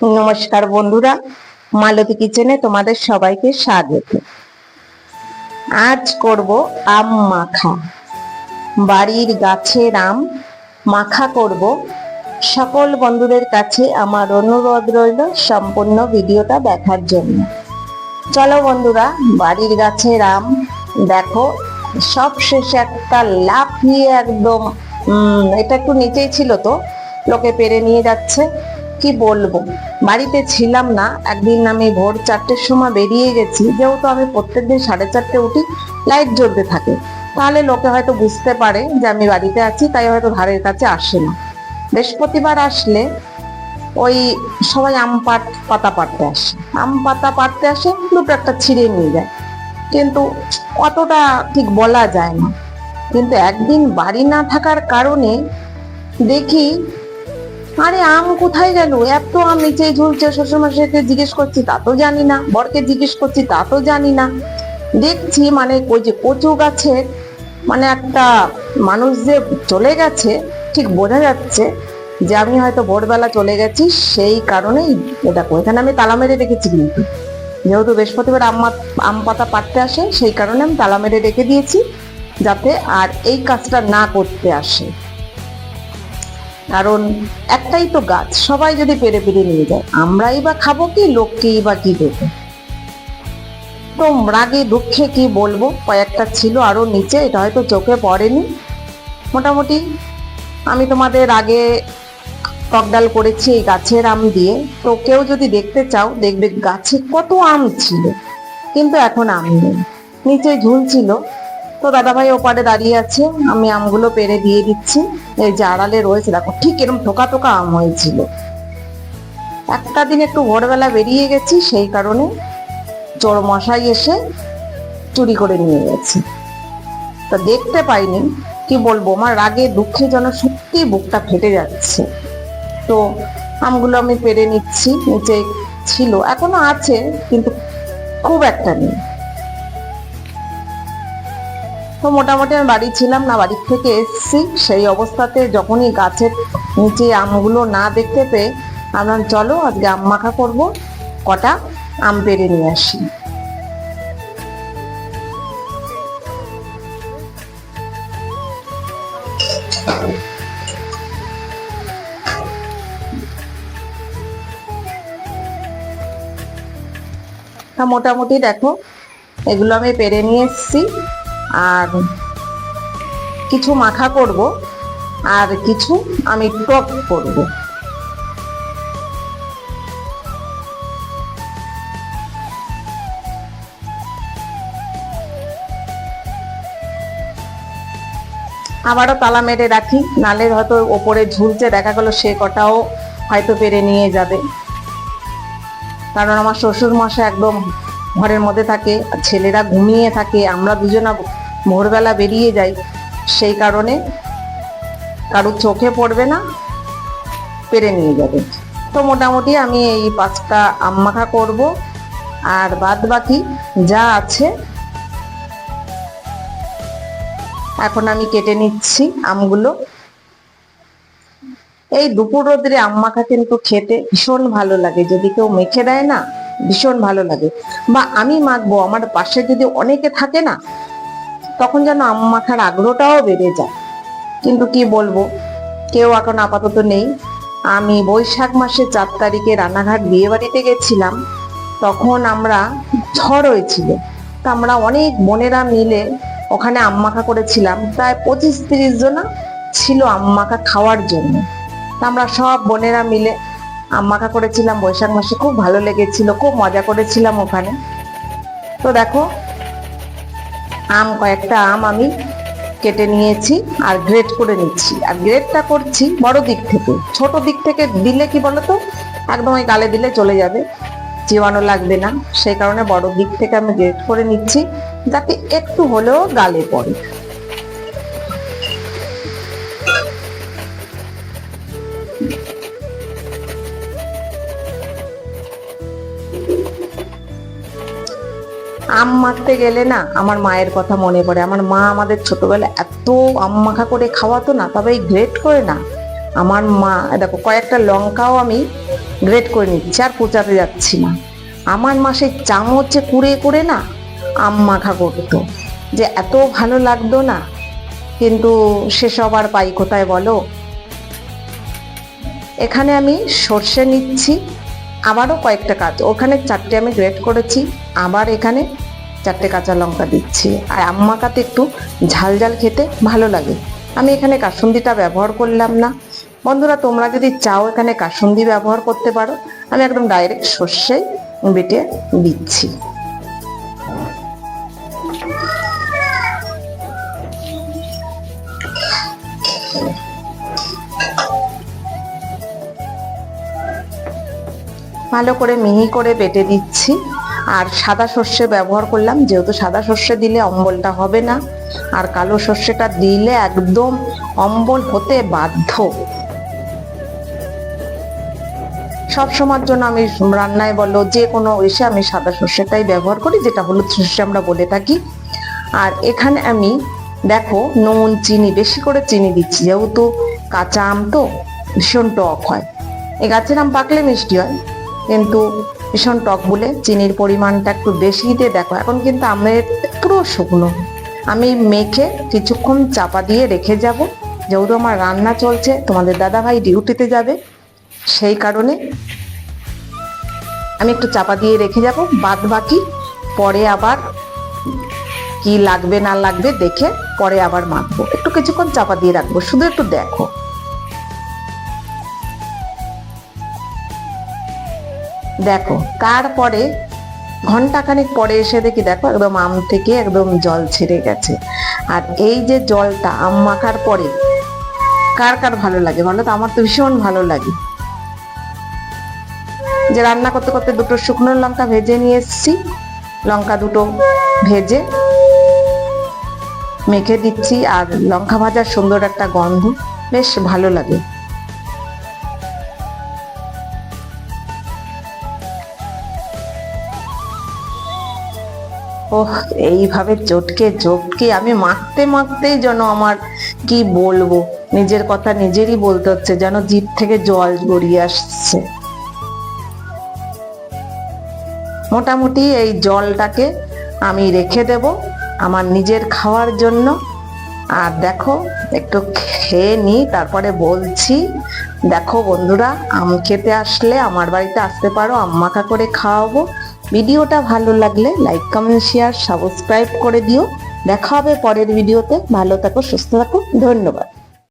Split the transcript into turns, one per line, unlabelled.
নমস্কার বন্ধুরা, মালতী কিচেনে তোমাদের সবাইকে স্বাগত। আজ করব আম মাখা। বাড়ির গাছের আম মাখা করব। সকল বন্ধুদের কাছে আমার অনুরোধ রইল সম্পূর্ণ ভিডিওটা দেখার জন্য। চলো বন্ধুরা, বাড়ির গাছের আম দেখো, সব শেষে একটা লাফিয়ে একদম এটা একটু নিচেই ছিল, তো লোকে পেরে নিয়ে যাচ্ছে। কি বলবো, বাড়িতে ছিলাম না একদিন। আমি ভোর 4টের সময় বেরিয়ে গেছি, যেহেতু আমি প্রত্যেকদিন 4:30 উঠি, লাইট জ্বলতে থাকে, তাহলে লোকে হয়তো বুঝতে পারে যে আমি বাড়িতে আছি, তাই হয়তো ধারের কাছে আসে না। বৃহস্পতিবার আসলে ওই সবাই পাতা পাড়তে আসে, পাতা পাড়তে আসে, দুটো একটা ছিঁড়ে নিয়ে যায়, কিন্তু অতটা ঠিক বলা যায় না। কিন্তু একদিন বাড়ি না থাকার কারণে দেখি, আরে আম কোথায় গেল, এত আম নিচে ঝুলছে। শ্বশুরমশাইকে জিজ্ঞেস করছি, তা তো জানি না। বরকে জিজ্ঞেস করছি, তা তো জানি না। দেখছি মানে ওই যে কচু গাছের মানে একটা মানুষ যে চলে গেছে, ঠিক বোঝা যাচ্ছে যে আমি হয়তো ভোরবেলা চলে গেছি, সেই কারণেই দেখো এখানে আমি তালা মেরে রেখেছি। কিন্তু যেহেতু বৃহস্পতিবার আম পাতা পাড়তে আসে, সেই কারণে আমি তালা মেরে রেখে দিয়েছি, যাতে আর এই কাজটা না করতে আসে। কারণ একটাই তো গাছ, সবাই যদি পেরে পেরে নিয়ে যায়, আমরাই বা খাবো কি, লোককেই বা কি দেবো? তো রাগে দুঃখে কি বলবো, কয়েকটা ছিল আরো নিচে, এটা হয়তো চোখে পড়েনি। মোটামুটি আমি তোমাদের আগে টকডাল করেছি এই গাছের আম দিয়ে, তো কেউ যদি দেখতে চাও দেখবে গাছে কত আম ছিল, কিন্তু এখন আম নেই, নিচে ঝুলছিল। তো দাদাভাই ওপারে দাঁড়িয়ে আছে, আমি আমগুলো পেরে দিয়ে দিচ্ছি। এই যে আড়ালে রয়েছে দেখো, ঠিক এরকম ঠোকা ঠোকা আম হয়েছিল। একটা দিন একটু ভোরবেলা বেরিয়ে গেছি, সেই কারণে চোর মশাই এসে চুরি করে নিয়ে গেছে। তা দেখতে পাইনি। কি বলবো, আমার রাগে দুঃখে যেন সত্যি বুকটা ফেটে যাচ্ছে। তো আমগুলো আমি পেরে নিচ্ছি, নিচে ছিল, এখনো আছে, কিন্তু খুব একটা নেই। তো মোটামুটি আমি বাড়ি ছিলাম না, বাড়ির থেকে এসছি, সেই অবস্থাতে যখনই গাছের নিচে আমগুলো না দেখতে পেয়ে আমরা চলো আজকে আম মাখা করবো, কটা আম পেরে নিয়ে আসি। তা মোটামুটি দেখো, এগুলো আমি পেরে নিয়ে এসছি। আর কিছু মাখা করব, আর কিছু আমি টক করব। আবারও তালা মেরে রাখি, নালে হয়তো ওপরে ঝুলছে, দেখা গেলো সে কটাও হয়তো পেরে নিয়ে যাবে। কারণ আমার শ্বশুর মশাই একদম ঘরের মধ্যে থাকে, ছেলেরা ঘুমিয়ে থাকে, আমরা দুজনা ভোরবেলা বেরিয়ে যাই, সেই কারণে কারোর চোখে পড়বে না, পেরে নিয়ে যাবে। তো মোটামুটি আমি এই 5টা আম মাখা করব, আর বাদ বাকি যা আছে এখন আমি কেটে নিচ্ছি আমগুলো। এই দুপুর রোদে আম মাখা কিন্তু খেতে ভীষণ ভালো লাগে, যদি কেউ মেখে দেয় না, ভীষণ ভালো লাগে। বা আমি মাখবো, আমার পাশে যদি অনেকে থাকে না, তখন যেন আম মাখার আগ্রহটাও বেড়ে যায়। কিন্তু কি বলবো, কেউ এখন আপাতত নেই। আমি বৈশাখ মাসের 4 তারিখে রানাঘাট বিয়ে বাড়িতে গেছিলাম, তখন আমরা ঝড় হয়েছিল, তা আমরা অনেক বোনেরা মিলে ওখানে আম মাখা করেছিলাম। প্রায় 25-30 জনা ছিল আম মাখা খাওয়ার জন্য। আমরা সব বোনেরা মিলে আম মাখা করেছিলাম বৈশাখ মাসে, খুব ভালো লেগেছিল, খুব মজা করেছিলাম ওখানে। তো দেখো, কয়েকটা আম আমি কেটে নিয়েছি আর গ্রেট করে নিচ্ছি। আর গ্রেটটা করছি বড় দিক থেকে, ছোট দিক থেকে দিলে কি বলতো, একদম ওই গালে দিলে চলে যাবে, চিবানো লাগবে না, সেই কারণে বড় দিক থেকে আমি গ্রেট করে নিচ্ছি, যাতে একটু হলেও গালে পড়ে। আম মাখতে গেলে না আমার মায়ের কথা মনে পড়ে। আমার মা আমাদের ছোটবেলায় এত আম মাখা করে খাওয়াতো না, তবে এই গ্রেট করে না। আমার মা দেখো, কয়েকটা লঙ্কাও আমি গ্রেট করে নিচ্ছি, আর কোচাতে যাচ্ছি না। আমার মা সেই চামচে কুড়ে করে না আম মাখা করতো, যে এত ভালো লাগতো না, কিন্তু সেসব আর পাই কোথায় বলো। এখানে আমি সর্ষে নিচ্ছি, আবারও কয়েকটা ওখানে 4টে আমি গ্রেট করেছি, আবার এখানে 4টে কাঁচা লঙ্কা দিচ্ছি। আর আম মাখাতে একটু ঝাল ঝাল খেতে ভালো লাগে। আমি এখানে কাসুন্দিটা ব্যবহার করলাম না। বন্ধুরা, তোমরা যদি চাও এখানে কাসুন্দি ব্যবহার করতে পারো, আমি একদম ডাইরেক্ট সর্ষে বেটে দিচ্ছি। ভালো করে মিহি করে বেটে দিচ্ছি। আর সাদা সর্ষে ব্যবহার করলাম, যেহেতু সাদা সর্ষে দিলে অম্বলটা হবে না, আর কালো সর্ষেটা দিলে একদম অম্বল হতে বাধ্য। সব সময়ের জন্য আমি রান্নায় বলো যে কোনো এসে আমি সাদা সর্ষেটাই ব্যবহার করি, যেটা হলুদ সর্ষে আমরা বলে থাকি। আর এখানে আমি দেখো নুন চিনি বেশি করে চিনি দিচ্ছি, যেহেতু কাঁচা আম তো ভীষণ টক হয়। এই গাছের আম পাকলে মিষ্টি হয়, কিন্তু ভীষণ টক বলে চিনির পরিমাণটা একটু বেশি দিয়ে। দেখো এখন কিন্তু আমের পুরো শুকনো, আমি মেখে কিছুক্ষণ চাপা দিয়ে রেখে যাব, যেহেতু আমার রান্না চলছে, তোমাদের দাদাভাই ডিউটিতে যাবে, সেই কারণে আমি একটু চাপা দিয়ে রেখে যাব। বাদ বাকি পরে আবার কি লাগবে না লাগবে দেখে পরে আবার মাখবো। একটু কিছুক্ষণ চাপা দিয়ে রাখবো, শুধু একটু দেখো। দেখো তারপরে ঘন্টাখানেক পরে এসে দেখি, দেখো একদম আম থেকে একদম জল ছেড়ে গেছে। আর এই যে জলটা আম মাখার পরে কার কার ভালো লাগে বলো তো? আমার তো ভীষণ ভালো লাগে। যে রান্না করতে করতে 2টো শুকনো লঙ্কা ভেজে নিয়ে এসেছি, লঙ্কা 2টো ভেজে মেখে দিচ্ছি। আর লঙ্কা ভাজার সুন্দর একটা গন্ধ, বেশ ভালো লাগে। ওহ, এইভাবে চটকে চটকে আমি মাখতে মাখতেই যেন আমার কি বলবো, নিজের কথা নিজেরই বলতে হচ্ছে, যেন জিভ থেকে জল গড়িয়ে আসছে। মোটামুটি এই জলটাকে আমি রেখে দেব আমার নিজের খাওয়ার জন্য। আর দেখো একটু খেয়ে নি, তারপরে বলছি। দেখো বন্ধুরা, আম খেতে আসলে আমার বাড়িতে আসতে পারো, আম মাখা করে খাওয়াবো। ভিডিওটা ভালো লাগলে লাইক কমেন্ট শেয়ার সাবস্ক্রাইব করে দিও। দেখা হবে পরের ভিডিওতে। ভালো থাকো, সুস্থ থাকো, ধন্যবাদ।